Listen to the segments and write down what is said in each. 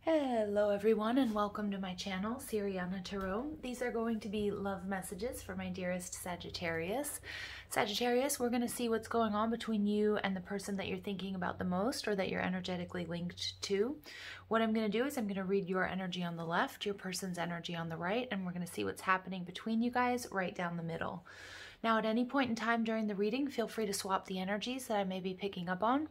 Hello everyone and welcome to my channel, Siriana Tarot. These are going to be love messages for my dearest Sagittarius. Sagittarius, we're going to see what's going on between you and the person that you're thinking about the most or that you're energetically linked to. What I'm going to do is I'm going to read your energy on the left, your person's energy on the right, and we're going to see what's happening between you guys right down the middle. Now, at any point in time during the reading, feel free to swap the energies that I may be picking up on.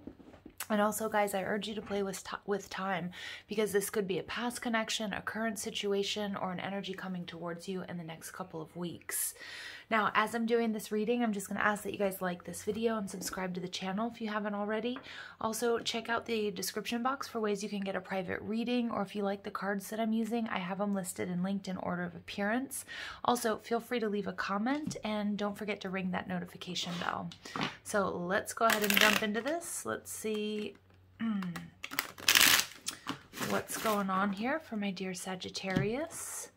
And also, guys, I urge you to play with time, because this could be a past connection, a current situation, or an energy coming towards you in the next couple of weeks. Now, as I'm doing this reading, I'm just going to ask that you guys like this video and subscribe to the channel if you haven't already. Also, check out the description box for ways you can get a private reading, or if you like the cards that I'm using, I have them listed and linked in order of appearance. Also, feel free to leave a comment, and don't forget to ring that notification bell. So let's go ahead and jump into this. Let's see what's going on here for my dear Sagittarius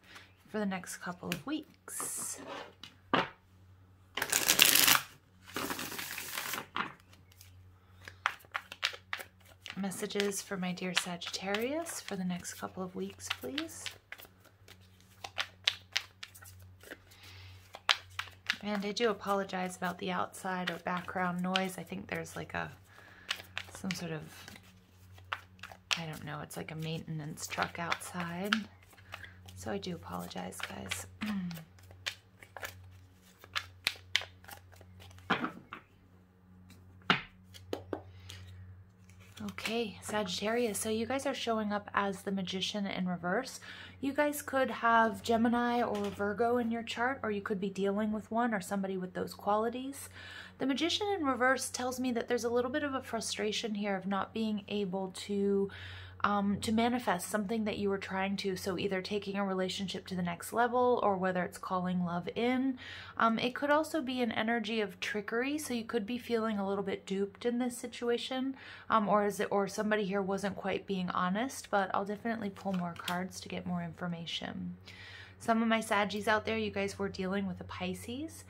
for the next couple of weeks. Messages for my dear Sagittarius for the next couple of weeks, please. And I do apologize about the outside or background noise. I think there's like some sort of, I don't know, it's like a maintenance truck outside. So I do apologize, guys. Okay, Sagittarius, so you guys are showing up as the Magician in reverse. You guys could have Gemini or Virgo in your chart, or you could be dealing with one or somebody with those qualities. The Magician in reverse tells me that there's a little bit of a frustration here of not being able to manifest something that you were trying to. So either taking a relationship to the next level, or whether it's calling love in. It could also be an energy of trickery. So you could be feeling a little bit duped in this situation, or somebody here wasn't quite being honest. But I'll definitely pull more cards to get more information. Some of my Saggies out there, you guys were dealing with a Pisces,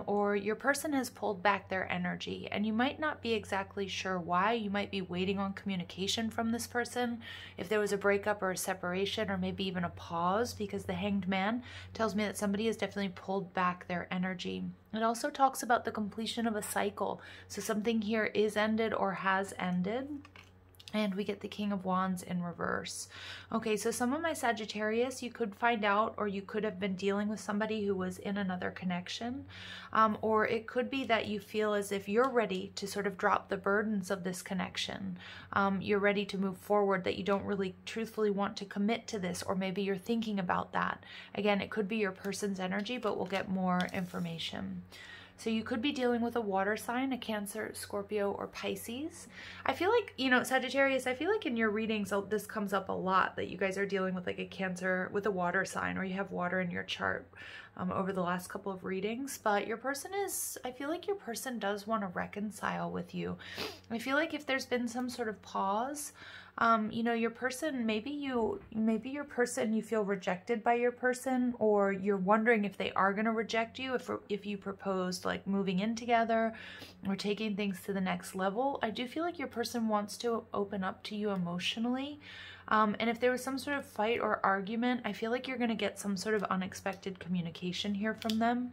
or your person has pulled back their energy, and you might not be exactly sure why. You might be waiting on communication from this person, if there was a breakup or a separation, or maybe even a pause, because the Hanged Man tells me that somebody has definitely pulled back their energy. It also talks about the completion of a cycle, so something here is ended or has ended. And we get the King of Wands in reverse. Okay, so some of my Sagittarius, you could find out, or you could have been dealing with somebody who was in another connection. Or it could be that you feel as if you're ready to sort of drop the burdens of this connection. You're ready to move forward, that you don't really truthfully want to commit to this, or maybe you're thinking about that. Again, it could be your person's energy, but we'll get more information. So you could be dealing with a water sign, a Cancer, Scorpio, or Pisces. I feel like, you know, Sagittarius, I feel like in your readings, this comes up a lot, that you guys are dealing with like a Cancer with a water sign, or you have water in your chart over the last couple of readings. But your person is, I feel like your person does want to reconcile with you. I feel like if there's been some sort of pause, you know, your person, maybe your person, you feel rejected by your person, or you're wondering if they are going to reject you if you proposed like moving in together or taking things to the next level. I do feel like your person wants to open up to you emotionally. And if there was some sort of fight or argument, I feel like you're going to get some sort of unexpected communication here from them.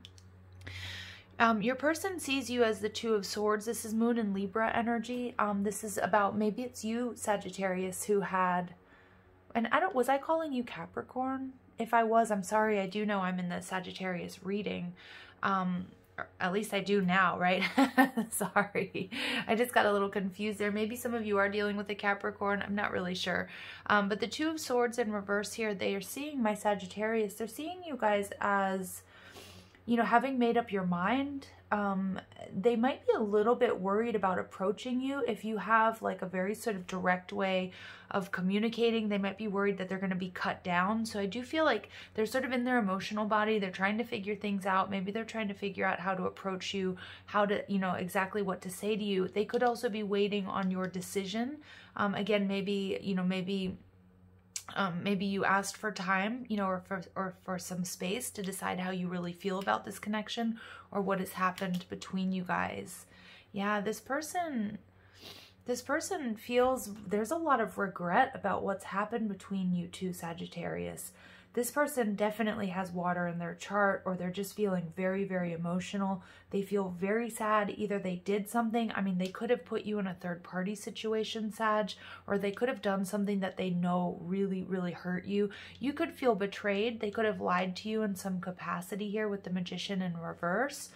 Your person sees you as the Two of Swords. This is Moon and Libra energy. This is about, maybe it's you, Sagittarius, who had, and was I calling you Capricorn? If I was, I'm sorry. I do know I'm in the Sagittarius reading. Or at least I do now, right? Sorry. I just got a little confused there. Maybe some of you are dealing with a Capricorn. I'm not really sure. But the Two of Swords in reverse here, they are seeing my Sagittarius. They're seeing you guys as, you know, having made up your mind. They might be a little bit worried about approaching you. If you have like a very sort of direct way of communicating, they might be worried that they're going to be cut down. So I do feel like they're sort of in their emotional body. They're trying to figure things out. Maybe they're trying to figure out how to approach you, how to, you know, exactly what to say to you. They could also be waiting on your decision. Again, maybe, you know, maybe you asked for time, you know, or for some space to decide how you really feel about this connection, or what has happened between you guys. Yeah, this person This person feels there's a lot of regret about what's happened between you two, Sagittarius. This person definitely has water in their chart, or they're just feeling very, very emotional. They feel very sad. Either they did something, I mean, they could have put you in a third-party situation, Sag, or they could have done something that they know really, really hurt you. You could feel betrayed. They could have lied to you in some capacity here with the Magician in reverse.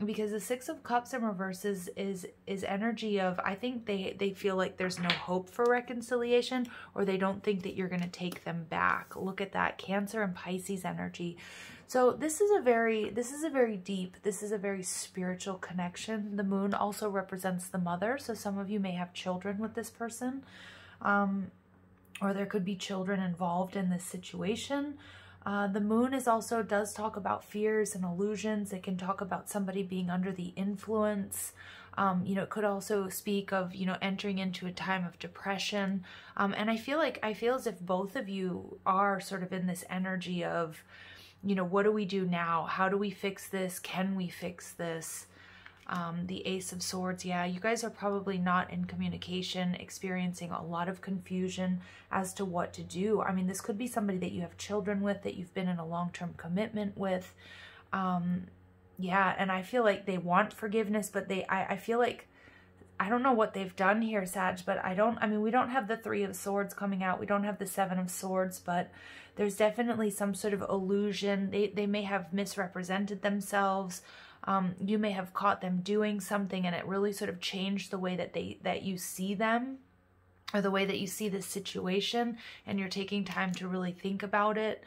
Because the Six of Cups in reverse is energy of, I think they feel like there's no hope for reconciliation, or they don't think that you're going to take them back. Look at that, Cancer and Pisces energy. So this is a very deep, this is a very spiritual connection. The moon also represents the mother. So some of you may have children with this person, or there could be children involved in this situation. The moon does talk about fears and illusions. It can talk about somebody being under the influence. You know, it could also speak of, you know, entering into a time of depression. And I feel as if both of you are sort of in this energy of, you know, what do we do now? How do we fix this? Can we fix this? The Ace of Swords, yeah, you guys are probably not in communication, experiencing a lot of confusion as to what to do. I mean, this could be somebody that you have children with, that you've been in a long-term commitment with. Yeah, and I feel like they want forgiveness, but I feel like, I don't know what they've done here, Sag, but I mean, we don't have the Three of Swords coming out. We don't have the Seven of Swords, but there's definitely some sort of illusion. They may have misrepresented themselves. You may have caught them doing something, and it really sort of changed the way that you see them, or the way that you see this situation, and you're taking time to really think about it.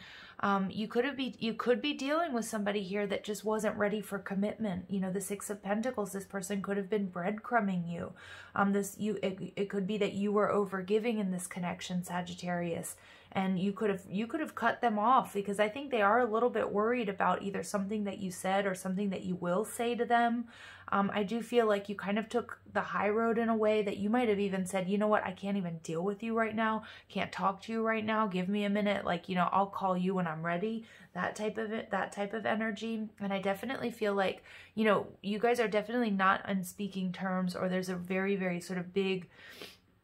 You could be dealing with somebody here that just wasn't ready for commitment. You know, the Six of Pentacles, this person could have been breadcrumbing you. It could be that you were overgiving in this connection, Sagittarius, and you could have cut them off, because I think they are a little bit worried about either something that you said or something that you will say to them. I do feel like you kind of took the high road in a way that you might have even said, you know what, I can't even deal with you right now. Can't talk to you right now. Give me a minute. Like, you know, I'll call you when I'm ready. That type of energy. And I definitely feel like, you know, you guys are definitely not on speaking terms, or there's a very, very sort of big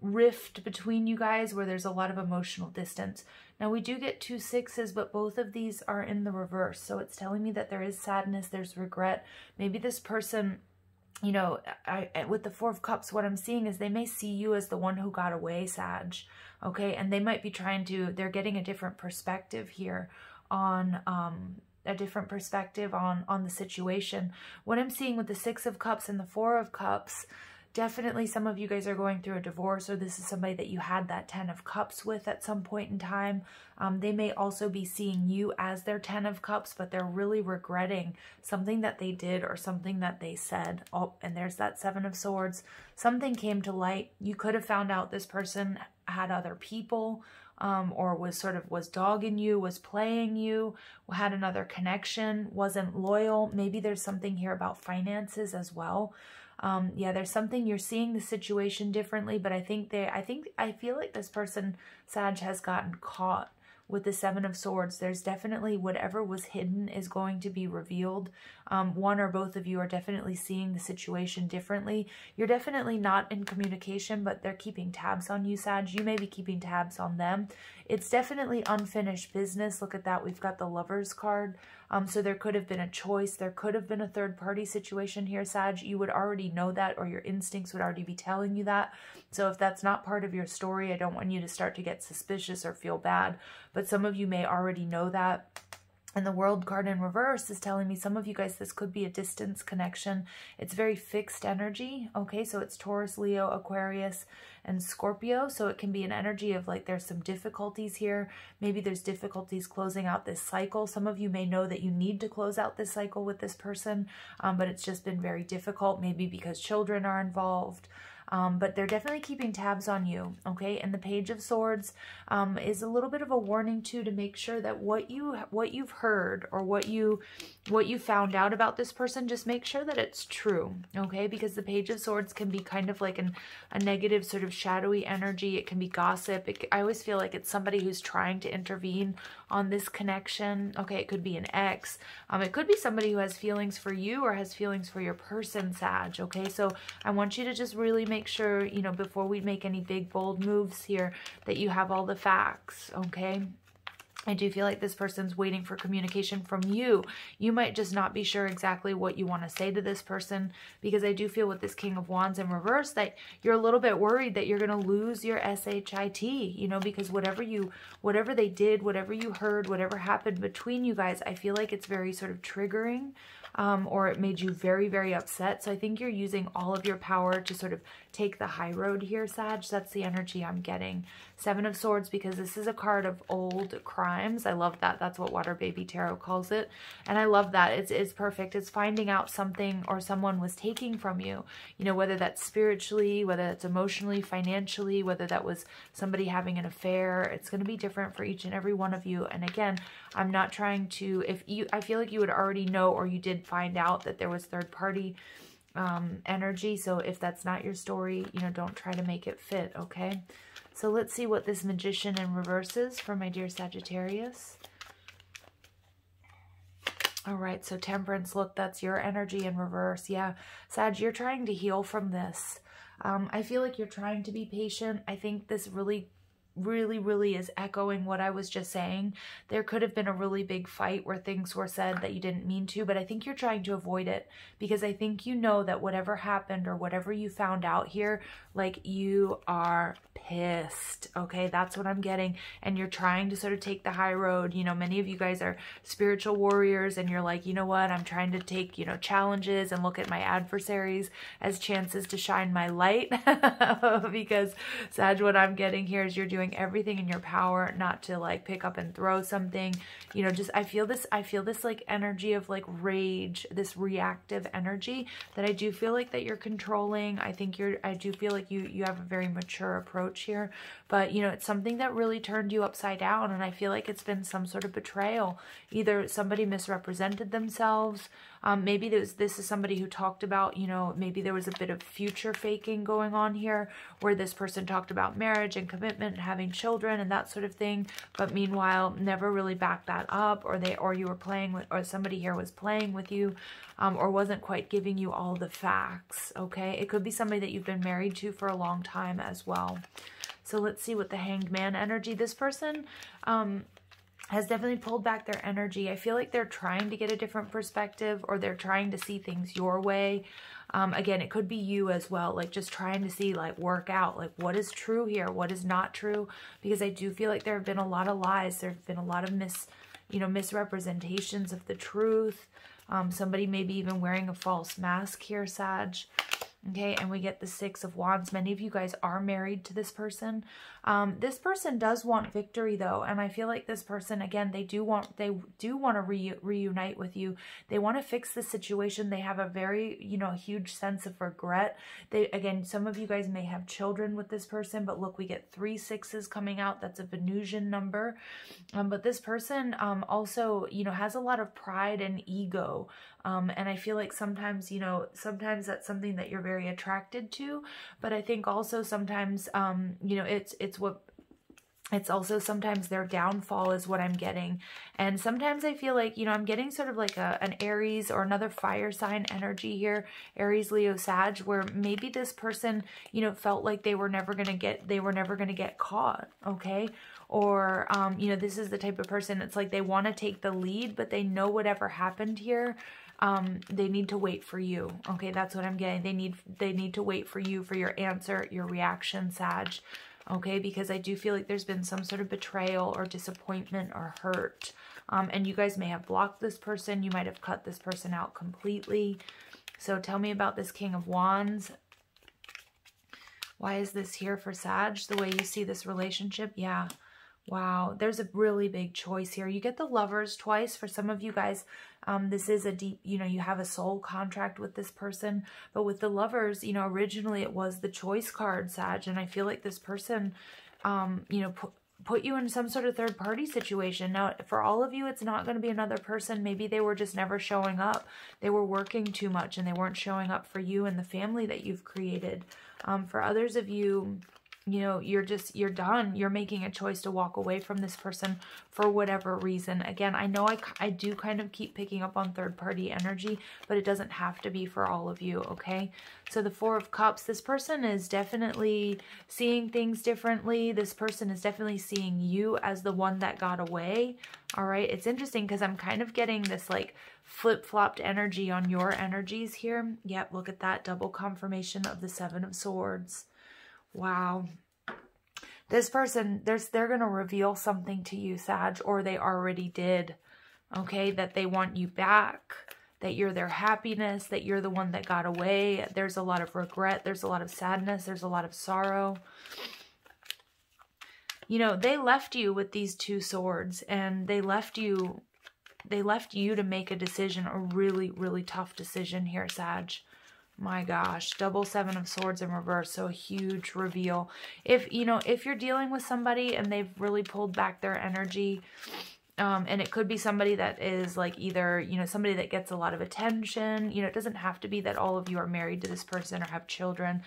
rift between you guys where there's a lot of emotional distance. Now we do get 2 sixes, but both of these are in the reverse. So it's telling me that there is sadness, there's regret. Maybe this person, you know, with the Four of Cups, what I'm seeing is they may see you as the one who got away, Sag. Okay, and they might be they're getting a different perspective here on the situation. What I'm seeing with the Six of Cups and the Four of Cups, definitely some of you guys are going through a divorce, or this is somebody that you had that 10 of Cups with at some point in time. They may also be seeing you as their 10 of Cups, but they're really regretting something that they did or something that they said. Oh, and there's that Seven of Swords. Something came to light. You could have found out this person had other people, or was dogging you, was playing you, had another connection, wasn't loyal. Maybe there's something here about finances as well. Yeah, there's something, you're seeing the situation differently, but I feel like this person, Sag, has gotten caught with the Seven of Swords. There's definitely whatever was hidden is going to be revealed. One or both of you are definitely seeing the situation differently. You're definitely not in communication, but they're keeping tabs on you, Sag. You may be keeping tabs on them. It's definitely unfinished business. Look at that. We've got the Lovers card. So there could have been a choice. There could have been a third-party situation here, Sag. You would already know that, or your instincts would already be telling you that. So if that's not part of your story, I don't want you to start to get suspicious or feel bad. But some of you may already know that. And the World card in reverse is telling me some of you guys, this could be a distance connection. It's very fixed energy. Okay, so it's Taurus, Leo, Aquarius, and Scorpio. So it can be an energy of like there's some difficulties here. Maybe there's difficulties closing out this cycle. Some of you may know that you need to close out this cycle with this person, but it's just been very difficult, maybe because children are involved. But they're definitely keeping tabs on you, okay? And the Page of Swords is a little bit of a warning too, to make sure that what you've heard or what you found out about this person, just make sure that it's true, okay? Because the Page of Swords can be kind of like a negative sort of shadowy energy. It can be gossip. I always feel like it's somebody who's trying to intervene on this connection. Okay, it could be an ex. It could be somebody who has feelings for you or has feelings for your person, Sag, okay? So I want you to just really make sure, you know, before we make any big, bold moves here, that you have all the facts, okay? I do feel like this person's waiting for communication from you. You might just not be sure exactly what you want to say to this person, because I do feel with this King of Wands in reverse that you're a little bit worried that you're going to lose your SHIT, you know, because whatever they did, whatever you heard, whatever happened between you guys, I feel like it's very sort of triggering. Or it made you very, very upset. So I think you're using all of your power to sort of take the high road here, Sag. That's the energy I'm getting. Seven of Swords, because this is a card of old crimes. I love that. That's what Water Baby Tarot calls it. And I love that. It's perfect. It's finding out something or someone was taking from you. You know, whether that's spiritually, whether that's emotionally, financially, whether that was somebody having an affair. It's going to be different for each and every one of you. And again, I'm not trying to, I feel like you would already know, or you did find out that there was third party energy. So if that's not your story, you know, don't try to make it fit, okay? So let's see what this Magician in reverse is for my dear Sagittarius. All right, so Temperance, look, that's your energy in reverse. Yeah, Sag, you're trying to heal from this. I feel like you're trying to be patient. I think this really is echoing what I was just saying. There could have been a really big fight where things were said that you didn't mean to, but I think you're trying to avoid it, because I think you know that whatever happened or whatever you found out here, like, you are pissed, okay? That's what I'm getting. And you're trying to sort of take the high road. You know, many of you guys are spiritual warriors, and you're like, you know what, I'm trying to take, you know, challenges and look at my adversaries as chances to shine my light. Because Sag, what I'm getting here is you're doing everything in your power not to like pick up and throw something, you know. Just I feel this like energy of like rage, this reactive energy that I do feel like that you're controlling. I do feel like you have a very mature approach here, but you know, it's something that really turned you upside down, and I feel like it's been some sort of betrayal. Either somebody misrepresented themselves, maybe this is somebody who talked about, you know, maybe there was a bit of future faking going on here, where this person talked about marriage and commitment and having children and that sort of thing, but meanwhile never really backed that up, or you were playing with, or somebody here was playing with you, or wasn't quite giving you all the facts, okay? It could be somebody that you've been married to for a long time as well. So let's see what the Hanged Man energy, this person has definitely pulled back their energy. I feel like they're trying to get a different perspective, or they're trying to see things your way. Again, it could be you as well, like just trying to see, like, work out, like, what is true here, what is not true, because I do feel like there have been a lot of lies. There have been a lot of misrepresentations of the truth. Somebody maybe even wearing a false mask here, Sag. Okay, and we get the Six of Wands. Many of you guys are married to this person. This person does want victory, though, and I feel like this person, again, they do want to reunite with you. They want to fix the situation. They have a very, you know, huge sense of regret. Again, some of you guys may have children with this person, but look, we get 3 6s coming out. That's a Venusian number. But this person also, you know, has a lot of pride and ego. And I feel like sometimes, you know, sometimes that's something that you're very attracted to, but I think also sometimes, you know, it's also sometimes their downfall is what I'm getting. And sometimes I feel like, you know, I'm getting sort of like an Aries or another fire sign energy here, Aries, Leo, Sag, where maybe this person, you know, felt like they were never going to get caught. Okay. Or, you know, this is the type of person, it's like they want to take the lead, but they know whatever happened here, they need to wait for you. Okay, that's what I'm getting. They need to wait for you, for your answer, your reaction, Sag. Okay, because I do feel like there's been some sort of betrayal or disappointment or hurt. And you guys may have blocked this person. You might have cut this person out completely. So tell me about this King of Wands. Why is this here for Sag? The way you see this relationship? Yeah. Wow, there's a really big choice here. You get the Lovers twice. For some of you guys, this is a deep, you know, you have a soul contract with this person. But with the Lovers, you know, originally it was the choice card, Sag. And I feel like this person, you know, put you in some sort of third party situation. Now, for all of you, it's not going to be another person. Maybe they were just never showing up. They were working too much and they weren't showing up for you and the family that you've created. For others of you, you know, you're done. You're making a choice to walk away from this person for whatever reason. Again, I know I do kind of keep picking up on third-party energy, but it doesn't have to be for all of you, okay? So the Four of Cups, this person is definitely seeing things differently. This person is definitely seeing you as the one that got away, all right? It's interesting because I'm kind of getting this like flip-flopped energy on your energies here. Yep, look at that double confirmation of the Seven of Swords. Wow. This person, they're going to reveal something to you, Sag, or they already did, okay? That they want you back, that you're their happiness, that you're the one that got away. There's a lot of regret. There's a lot of sadness. There's a lot of sorrow. You know, they left you with these two swords, and they left you to make a decision, a really, really tough decision here, Sag. My gosh, double Seven of Swords in reverse, so a huge reveal. If, you know, if you're dealing with somebody and they've really pulled back their energy, and it could be somebody that is like either, you know, somebody that gets a lot of attention. You know, it doesn't have to be that all of you are married to this person or have children.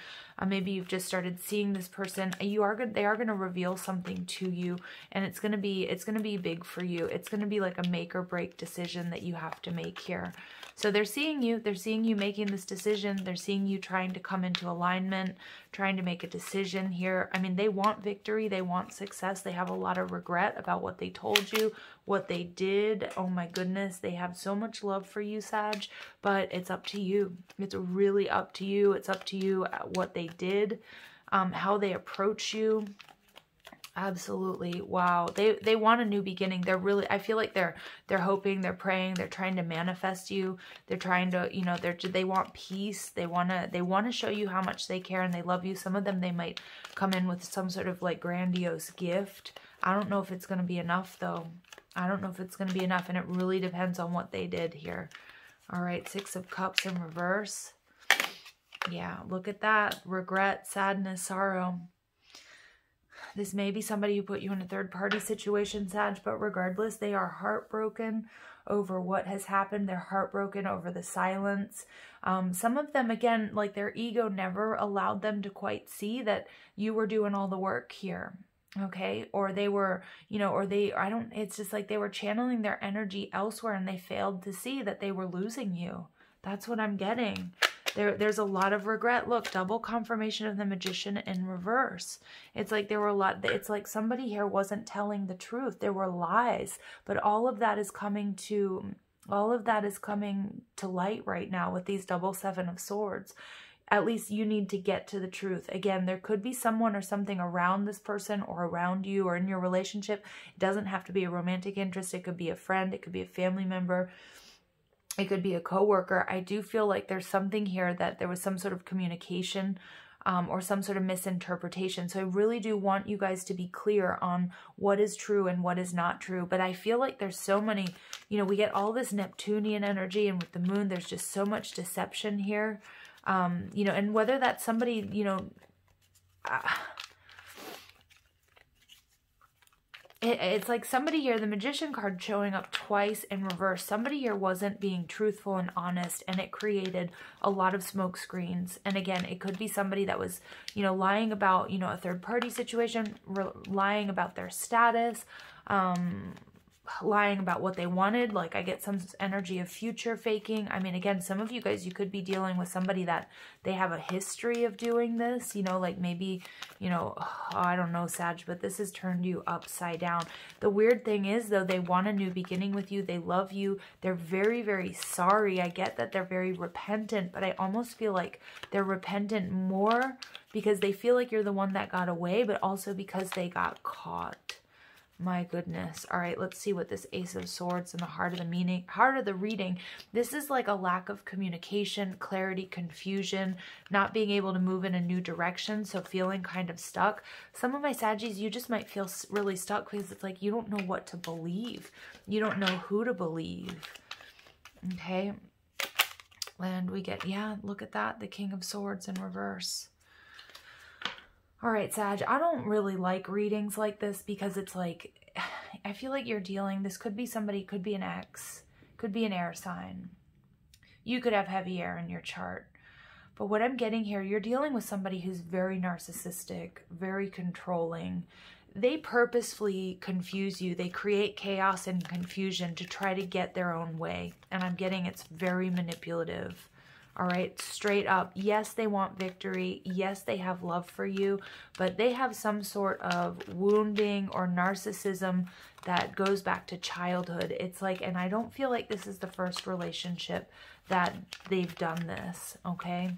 Maybe you've just started seeing this person. They are going to reveal something to you, and it's going to be big for you. It's going to be like a make or break decision that you have to make here. So they're seeing you making this decision. They're seeing you trying to come into alignment, trying to make a decision here. I mean, they want victory. They want success. They have a lot of regret about what they told you, what they did. Oh my goodness. They have so much love for you, Sag, but it's up to you. It's really up to you. It's up to you what they did, how they approach you. Absolutely. Wow. They want a new beginning. They're really, I feel like they're hoping, they're praying, they're trying to manifest you. They're trying to, you know, they want peace. They want to show you how much they care and they love you. Some of them, they might come in with some sort of like grandiose gift. I don't know if it's going to be enough though. I don't know if it's going to be enough, and it really depends on what they did here. All right. Six of Cups in reverse. Yeah. Look at that. Regret, sadness, sorrow. This may be somebody who put you in a third-party situation, Sag, but regardless, they are heartbroken over what has happened. They're heartbroken over the silence. Some of them, again, like their ego never allowed them to quite see that you were doing all the work here, okay? Or they were, you know, it's just like they were channeling their energy elsewhere and they failed to see that they were losing you. That's what I'm getting. There's a lot of regret. Look, double confirmation of the Magician in reverse. It's like there were it's like somebody here wasn't telling the truth. There were lies, but all of that is coming to light right now with these double Seven of Swords. At least you need to get to the truth. Again, there could be someone or something around this person or around you or in your relationship. It doesn't have to be a romantic interest. It could be a friend. It could be a family member. It could be a coworker. I do feel like there's something here that there was some sort of communication or some sort of misinterpretation. So I really do want you guys to be clear on what is true and what is not true. But I feel like there's so many, you know, we get all this Neptunian energy, and with the moon, there's just so much deception here. You know, and whether that's somebody, you know, it's like somebody here, the Magician card showing up twice in reverse. Somebody here wasn't being truthful and honest, and it created a lot of smoke screens. And again, it could be somebody that was, you know, lying about, you know, a third party situation, lying about their status, lying about what they wanted. Like I get some energy of future faking. I mean, again, some of you guys, you could be dealing with somebody that they have a history of doing this, you know, like maybe, you know, I don't know, Sag, but this has turned you upside down. The weird thing is though, they want a new beginning with you. They love you. They're very, very sorry. I get that they're very repentant, but I almost feel like they're repentant more because they feel like you're the one that got away, but also because they got caught. My goodness. All right, let's see what this Ace of Swords and the heart of the reading. This is like a lack of communication, clarity, confusion, not being able to move in a new direction, so feeling kind of stuck. Some of my Saggies, you just might feel really stuck because it's like you don't know what to believe. You don't know who to believe. Okay. And we get, yeah, look at that, the King of Swords in reverse. All right, Sag, I don't really like readings like this because it's like, I feel like you're dealing, this could be somebody, could be an ex, could be an air sign. You could have heavy air in your chart. But what I'm getting here, you're dealing with somebody who's very narcissistic, very controlling. They purposefully confuse you. They create chaos and confusion to try to get their own way. And I'm getting it's very manipulative. All right, straight up. Yes, they want victory. Yes, they have love for you, but they have some sort of wounding or narcissism that goes back to childhood. It's like, and I don't feel like this is the first relationship that they've done this, okay?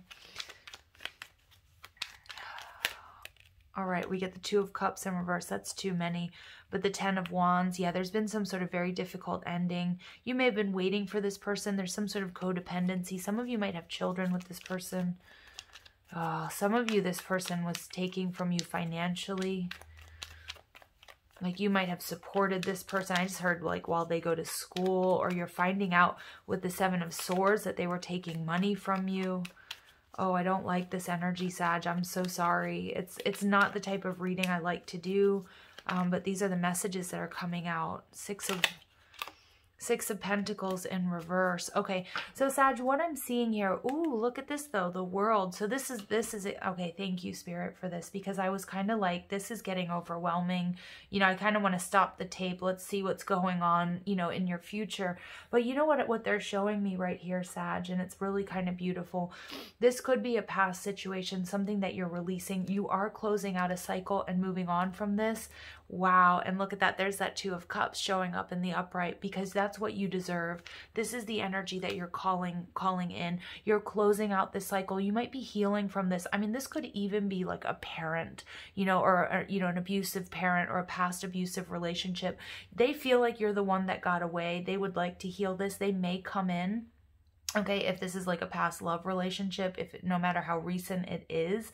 All right, we get the Two of Cups in reverse. That's too many. But the Ten of Wands, yeah, there's been some sort of very difficult ending. You may have been waiting for this person. There's some sort of codependency. Some of you might have children with this person. Some of you, this person was taking from you financially. Like you might have supported this person. I just heard like while they go to school, or you're finding out with the Seven of Swords that they were taking money from you. Oh, I don't like this energy, Sag. I'm so sorry. It's not the type of reading I like to do. But these are the messages that are coming out. Six of Pentacles in reverse. Okay, so Sag, what I'm seeing here, ooh, look at this though, the World. So this is it. Okay, thank you, Spirit, for this, because I was kind of like, this is getting overwhelming. You know, I kind of want to stop the tape. Let's see what's going on, you know, in your future. But you know what they're showing me right here, Sag, and it's really kind of beautiful. This could be a past situation, something that you're releasing. You are closing out a cycle and moving on from this. Wow, and look at that. There's that Two of Cups showing up in the upright, because that's what you deserve. This is the energy that you're calling in. You're closing out this cycle. You might be healing from this. I mean, this could even be like a parent, you know, or you know, an abusive parent or a past abusive relationship. They feel like you're the one that got away. They would like to heal this. They may come in. Okay, if this is like a past love relationship, no matter how recent it is,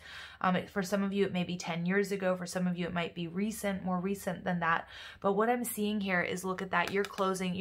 for some of you, it may be 10 years ago. For some of you, it might be recent, more recent than that. But what I'm seeing here is, look at that. You're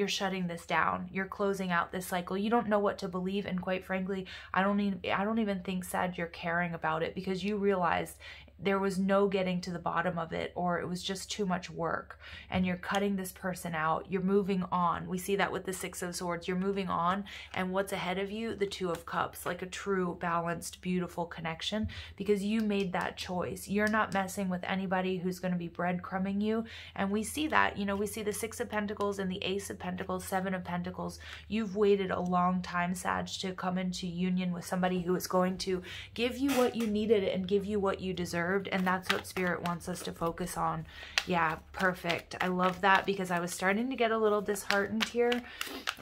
shutting this down. You're closing out this cycle. You don't know what to believe. And quite frankly, I don't even think, Sag, you're caring about it, because you realized there was no getting to the bottom of it, or it was just too much work, and you're cutting this person out. You're moving on. We see that with the Six of Swords. You're moving on, and what's ahead of you? The Two of Cups, like a true, balanced, beautiful connection, because you made that choice. You're not messing with anybody who's going to be breadcrumbing you, and we see that. You know, we see the Six of Pentacles and the Ace of Pentacles, Seven of Pentacles. You've waited a long time, Sag, to come into union with somebody who is going to give you what you needed and give you what you deserve. And that's what Spirit wants us to focus on. Yeah, perfect. I love that, because I was starting to get a little disheartened here.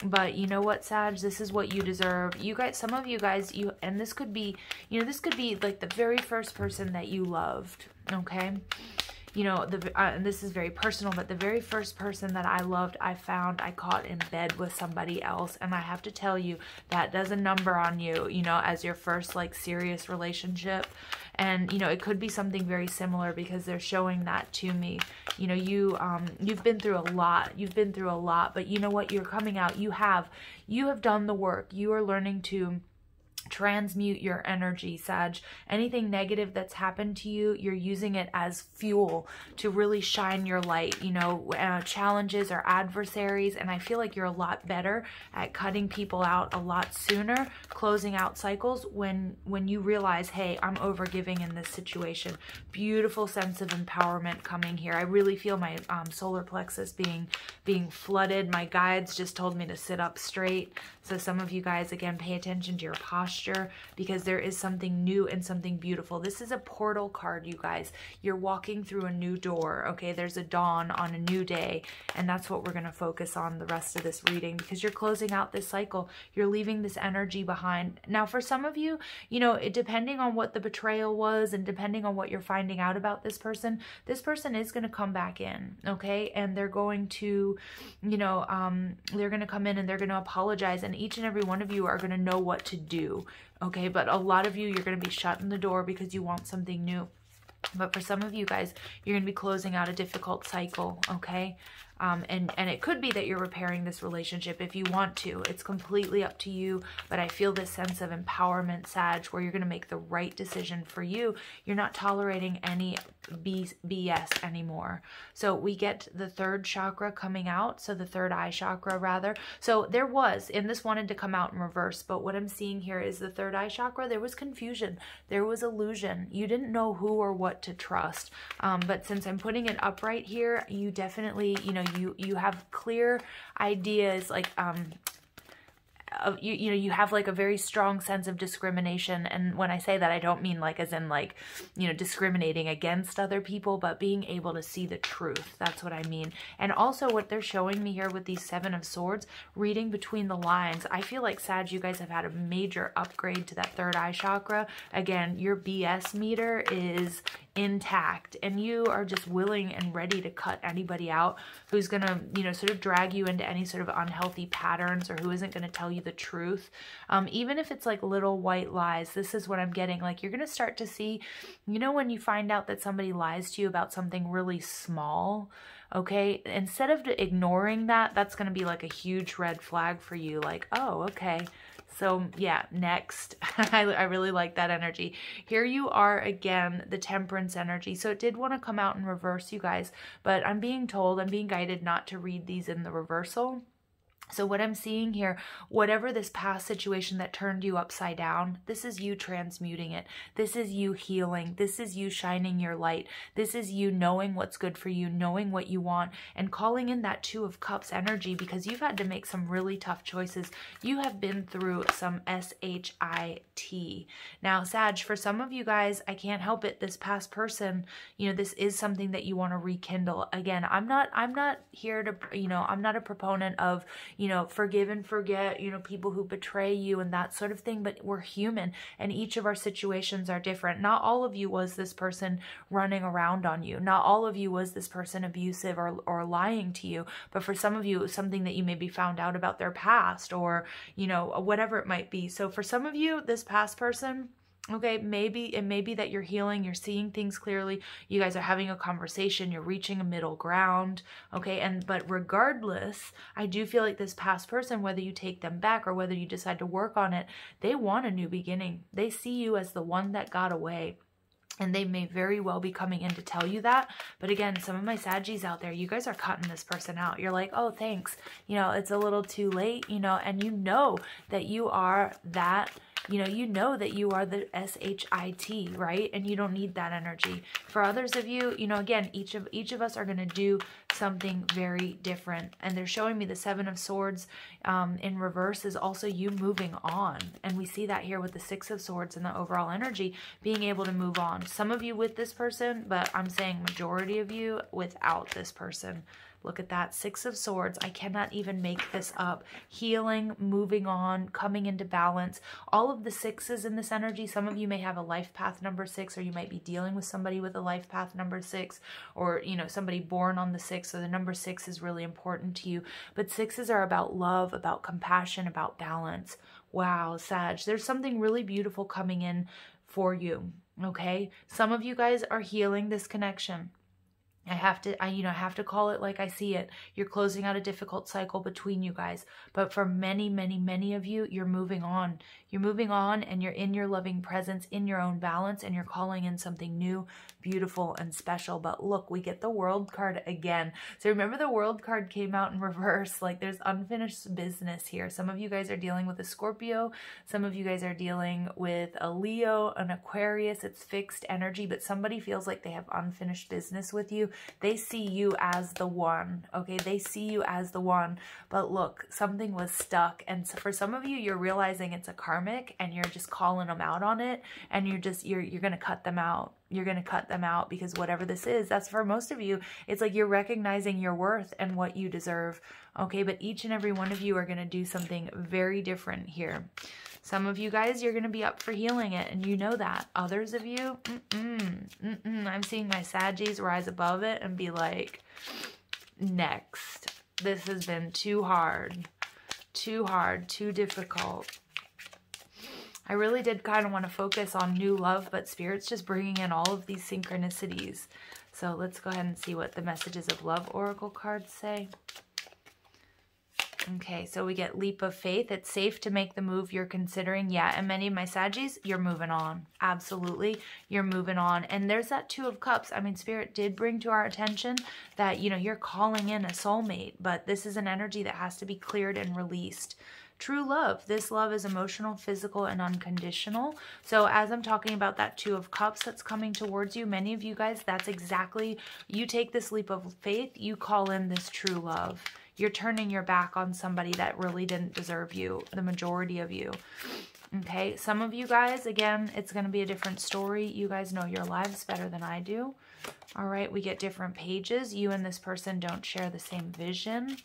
But you know what, Sag? This is what you deserve. You guys, some of you guys, and this could be, you know, this could be like the very first person that you loved, okay? You know, and this is very personal, but the very first person that I loved, I caught in bed with somebody else. And I have to tell you, that does a number on you, you know, as your first like serious relationship. And, you know, it could be something very similar, because they're showing that to me. You know, you've been through a lot. You've been through a lot, but you know what? You're coming out. You have done the work. You are learning to transmute your energy, Sag. Anything negative that's happened to you, you're using it as fuel to really shine your light, you know, challenges or adversaries. And I feel like you're a lot better at cutting people out a lot sooner, closing out cycles when you realize, hey, I'm overgiving in this situation. Beautiful sense of empowerment coming here. I really feel my solar plexus being flooded. My guides just told me to sit up straight. So some of you guys, again, pay attention to your posture, because there is something new and something beautiful. This is a portal card, you guys. You're walking through a new door, okay? There's a dawn on a new day, and that's what we're going to focus on the rest of this reading, because you're closing out this cycle. You're leaving this energy behind. Now, for some of you, you know, depending on what the betrayal was and depending on what you're finding out about this person is going to come back in, okay? And they're going to, you know, they're going to come in and they're going to apologize, and each and every one of you are going to know what to do, okay? But a lot of you, you're going to be shutting the door because you want something new. But for some of you guys, you're going to be closing out a difficult cycle, okay? And it could be that you're repairing this relationship if you want to. It's completely up to you, but I feel this sense of empowerment, Sag, where you're going to make the right decision for you. You're not tolerating any BS anymore. So we get the third chakra coming out, so the third eye chakra rather. So there was, and this wanted to come out in reverse, but what I'm seeing here is the third eye chakra. There was confusion, there was illusion. You didn't know who or what to trust. But since I'm putting it upright here, you definitely, you know, you have clear ideas, like you know, you have like a very strong sense of discrimination. And when I say that, I don't mean like as in like, you know, discriminating against other people, but being able to see the truth. That's what I mean. And also what they're showing me here with these Seven of Swords, reading between the lines, I feel like, Sag, you guys have had a major upgrade to that third eye chakra. Again, your BS meter is intact, and you are just willing and ready to cut anybody out who's gonna, you know, sort of drag you into any sort of unhealthy patterns, or who isn't gonna tell you the truth. Even if it's like little white lies, this is what I'm getting. Like, you're gonna start to see, you know, when you find out that somebody lies to you about something really small, okay, instead of ignoring that, that's gonna be like a huge red flag for you. Like, oh, okay. So yeah, next. I really like that energy. Here you are again, the Temperance energy. So it did want to come out in reverse, you guys, but I'm being told, I'm being guided not to read these in the reversal. So what I'm seeing here, whatever this past situation that turned you upside down, this is you transmuting it. This is you healing. This is you shining your light. This is you knowing what's good for you, knowing what you want, and calling in that Two of Cups energy, because you've had to make some really tough choices. You have been through some SHIT. Now, Sag, for some of you guys, I can't help it. This past person, you know, this is something that you want to rekindle. Again, I'm not here to, you know, I'm not a proponent of, you know, forgive and forget, you know, people who betray you and that sort of thing, but we're human and each of our situations are different. Not all of you was this person running around on you. Not all of you was this person abusive or lying to you, but for some of you, it was something that you maybe found out about their past, or, you know, whatever it might be. So for some of you, this past person, okay, maybe it may be that you're healing, you're seeing things clearly, you guys are having a conversation, you're reaching a middle ground, okay, but regardless, I do feel like this past person, whether you take them back or whether you decide to work on it, they want a new beginning. They see you as the one that got away. And they may very well be coming in to tell you that. But again, some of my Saggies out there, you guys are cutting this person out. You're like, oh, thanks. You know, it's a little too late, you know, and you know that you are that, you know that you are the SHIT, right? And you don't need that energy. For others of you, you know, again, each of us are going to do something very different. And they're showing me the Seven of Swords in reverse is also you moving on. And we see that here with the Six of Swords and the overall energy, being able to move on. Some of you with this person, but I'm saying majority of you without this person. Look at that, Six of Swords. I cannot even make this up. Healing, moving on, coming into balance. All of the sixes in this energy. Some of you may have a life path number 6, or you might be dealing with somebody with a life path number 6, or, you know, somebody born on the 6. So the number 6 is really important to you. But sixes are about love, about compassion, about balance. Wow, Sag, there's something really beautiful coming in for you, okay? Some of you guys are healing this connection. I have to call it like I see it. You're closing out a difficult cycle between you guys. But for many, many, many of you, you're moving on. You're moving on, and you're in your loving presence, in your own balance, and you're calling in something new, beautiful, and special. But look, we get the World card again. So remember, the World card came out in reverse. Like, there's unfinished business here. Some of you guys are dealing with a Scorpio. Some of you guys are dealing with a Leo, an Aquarius. It's fixed energy, but somebody feels like they have unfinished business with you. They see you as the one, okay? They see you as the one, but look, something was stuck. And so for some of you, you're realizing it's a karmic, and you're just calling them out on it, and you're going to cut them out. You're going to cut them out, because whatever this is, that's for most of you. It's like you're recognizing your worth and what you deserve, okay? But each and every one of you are going to do something very different here. Some of you guys, you're going to be up for healing it, and you know that. Others of you, I'm seeing my Saggies rise above it and be like, next. This has been too hard, too difficult. I really did kind of want to focus on new love, but Spirit's just bringing in all of these synchronicities. So let's go ahead and see what the messages of love oracle cards say. Okay, so we get leap of faith. It's safe to make the move you're considering. Yeah, and many of my Saggies, you're moving on. Absolutely, you're moving on. And there's that Two of Cups. I mean, Spirit did bring to our attention that, you know, you're calling in a soulmate, but this is an energy that has to be cleared and released. True love. This love is emotional, physical, and unconditional. So as I'm talking about that Two of Cups that's coming towards you, many of you guys, that's exactly, you take this leap of faith, you call in this true love. You're turning your back on somebody that really didn't deserve you, the majority of you. Okay, some of you guys, again, it's going to be a different story. You guys know your lives better than I do. All right, we get different pages. You and this person don't share the same vision.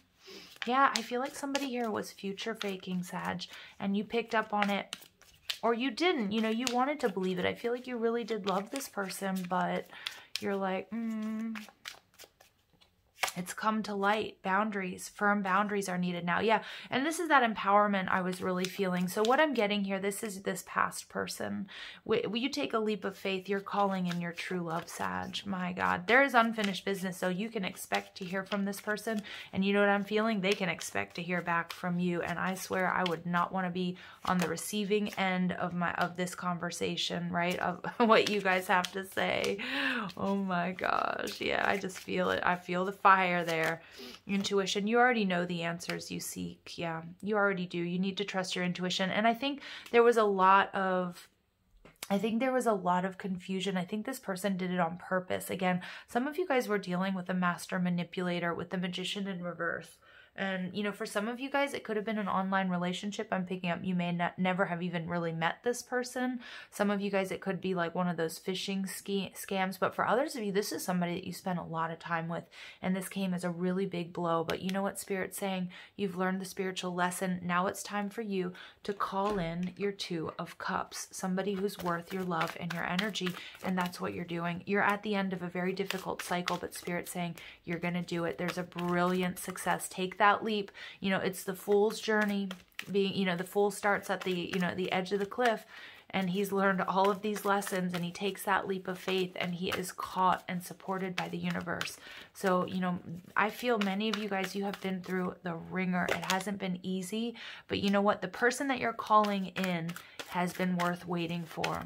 Yeah, I feel like somebody here was future faking, Sag, and you picked up on it, or you didn't. You know, you wanted to believe it. I feel like you really did love this person, but you're like, it's come to light. Boundaries, firm boundaries are needed now. Yeah, and this is that empowerment I was really feeling. So what I'm getting here, this is this past person. You take a leap of faith, you're calling in your true love, Sag. My God, there is unfinished business, so you can expect to hear from this person. And you know what I'm feeling? They can expect to hear back from you. And I swear I would not want to be on the receiving end of this conversation, right? Of what you guys have to say. Oh my gosh. Yeah, I just feel it. I feel the fire there. Intuition, you already know the answers you seek. Yeah, you already do. You need to trust your intuition. And I think there was a lot of confusion. I think this person did it on purpose. Again, some of you guys were dealing with a master manipulator, with the Magician in reverse. And, you know, for some of you guys, it could have been an online relationship. I'm picking up, you may never have even really met this person. Some of you guys, it could be like one of those phishing scams. But for others of you, this is somebody that you spent a lot of time with. And this came as a really big blow. But you know what Spirit's saying? You've learned the spiritual lesson. Now it's time for you to call in your Two of Cups. Somebody who's worth your love and your energy. And that's what you're doing. You're at the end of a very difficult cycle. But Spirit's saying you're going to do it. There's a brilliant success. Take that leap. You know, it's the fool's journey. Being, you know, the fool starts at the, you know, the edge of the cliff, and he's learned all of these lessons, and he takes that leap of faith, and he is caught and supported by the universe. So, you know, I feel many of you guys, you have been through the ringer. It hasn't been easy, but you know what? The person that you're calling in has been worth waiting for.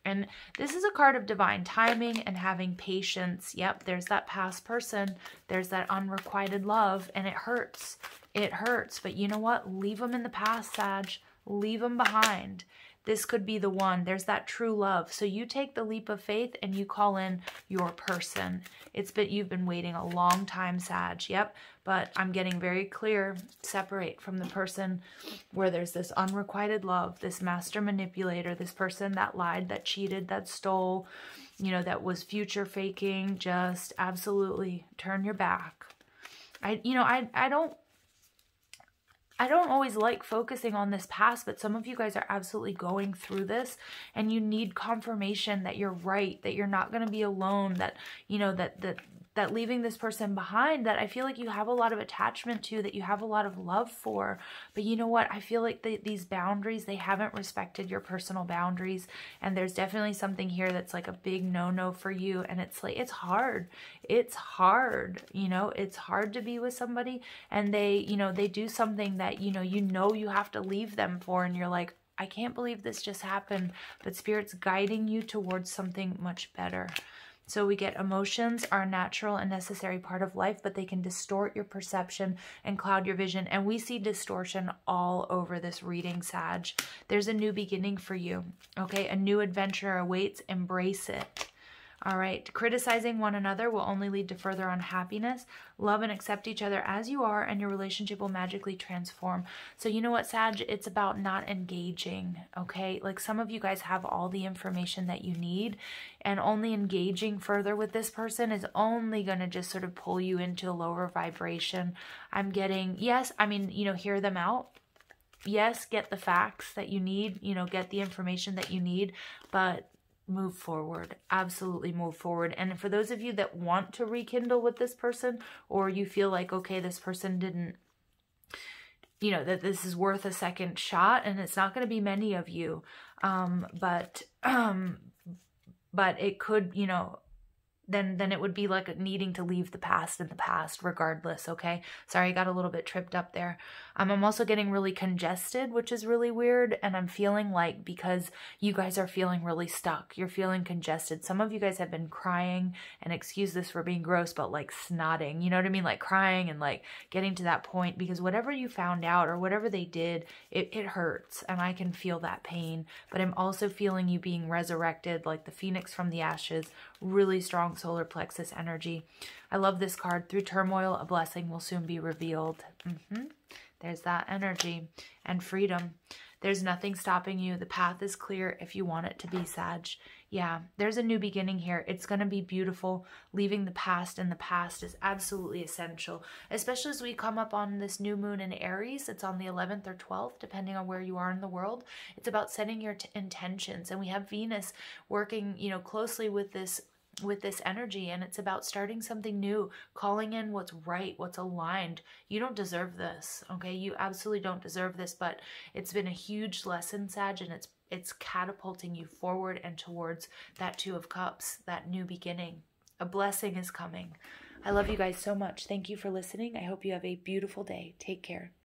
And this is a card of divine timing and having patience. Yep, there's that past person. There's that unrequited love, and it hurts. It hurts. But you know what? Leave them in the past, Sag. Leave them behind. This could be the one. There's that true love. So you take the leap of faith and you call in your person. You've been waiting a long time, Sag. Yep. But I'm getting very clear. Separate from the person where there's this unrequited love, this master manipulator, this person that lied, that cheated, that stole, you know, that was future faking. Just absolutely turn your back. I don't always like focusing on this past, but some of you guys are absolutely going through this, and you need confirmation that you're right, that you're not going to be alone, that, you know, that leaving this person behind, that I feel like you have a lot of attachment to, that you have a lot of love for. But you know what? I feel like these boundaries, they haven't respected your personal boundaries. And there's definitely something here that's like a big no-no for you. And it's like, it's hard. It's hard. You know, it's hard to be with somebody, and they, you know, they do something that, you know you have to leave them for. And you're like, I can't believe this just happened. But Spirit's guiding you towards something much better. So we get emotions are a natural and necessary part of life, but they can distort your perception and cloud your vision. And we see distortion all over this reading, Sag. There's a new beginning for you, okay? A new adventure awaits. Embrace it. All right, criticizing one another will only lead to further unhappiness. Love and accept each other as you are, and your relationship will magically transform. So you know what, Sag? It's about not engaging, okay? Like some of you guys have all the information that you need, and only engaging further with this person is only going to just sort of pull you into a lower vibration. I'm getting, yes, I mean, you know, hear them out. Yes, get the facts that you need, you know, get the information that you need, but move forward. Absolutely move forward. And for those of you that want to rekindle with this person, or you feel like, okay, this person didn't, you know, that this is worth a second shot, and it's not going to be many of you, but it could, you know, then it would be like needing to leave the past in the past regardless, okay? Sorry, I got a little bit tripped up there. I'm also getting really congested, which is really weird, and I'm feeling like because you guys are feeling really stuck, you're feeling congested. Some of you guys have been crying, and excuse this for being gross, but like snotting, you know what I mean? Like crying and like getting to that point because whatever you found out or whatever they did, it hurts, and I can feel that pain, but I'm also feeling you being resurrected like the phoenix from the ashes, really strong solar plexus energy. I love this card. Through turmoil, a blessing will soon be revealed. There's that energy. And freedom. There's nothing stopping you. The path is clear if you want it to be, Sag. Yeah, there's a new beginning here. It's going to be beautiful. Leaving the past in the past is absolutely essential, especially as we come up on this new moon in Aries. It's on the 11th or 12th, depending on where you are in the world. It's about setting your intentions. And we have Venus working, you know, closely with this energy, and it's about starting something new, calling in what's right, what's aligned. You don't deserve this, okay? You absolutely don't deserve this, but it's been a huge lesson, Sag, and it's catapulting you forward and towards that Two of Cups, that new beginning. A blessing is coming. I love you guys so much. Thank you for listening. I hope you have a beautiful day. Take care.